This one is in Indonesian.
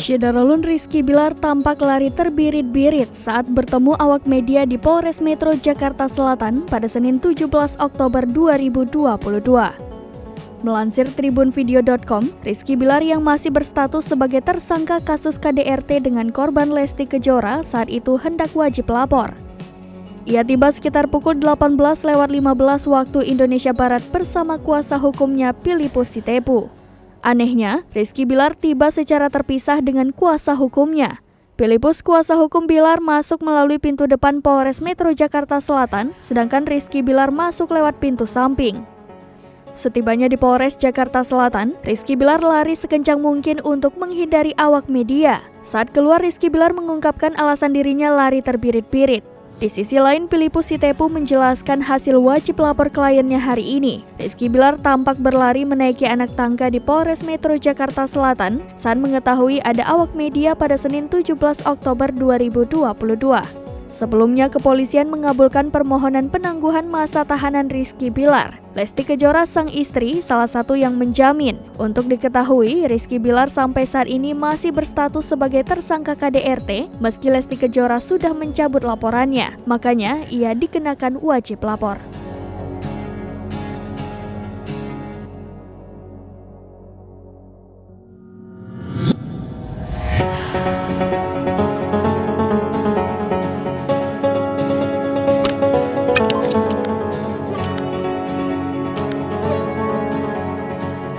Syederalun Rizky Bilar tampak lari terbirit-birit saat bertemu awak media di Polres Metro Jakarta Selatan pada Senin 17 Oktober 2022. Melansir tribunvideo.com, Rizky Bilar yang masih berstatus sebagai tersangka kasus KDRT dengan korban Lesti Kejora saat itu hendak wajib lapor. Ia tiba sekitar pukul 18.15 waktu Indonesia Barat bersama kuasa hukumnya Filipus Sitepu. Anehnya, Rizky Bilar tiba secara terpisah dengan kuasa hukumnya. Filipus, kuasa hukum Bilar, masuk melalui pintu depan Polres Metro Jakarta Selatan, sedangkan Rizky Bilar masuk lewat pintu samping. Setibanya di Polres Jakarta Selatan, Rizky Bilar lari sekencang mungkin untuk menghindari awak media. Saat keluar, Rizky Bilar mengungkapkan alasan dirinya lari terbirit-birit. Di sisi lain, Filipus Sitepu menjelaskan hasil wajib lapor kliennya hari ini. Rizky Bilar tampak berlari menaiki anak tangga di Polres Metro Jakarta Selatan saat mengetahui ada awak media pada Senin 17 Oktober 2022. Sebelumnya, kepolisian mengabulkan permohonan penangguhan masa tahanan Rizky Bilar. Lesti Kejora, sang istri, salah satu yang menjamin. Untuk diketahui, Rizky Bilar sampai saat ini masih berstatus sebagai tersangka KDRT, meski Lesti Kejora sudah mencabut laporannya. Makanya, ia dikenakan wajib lapor.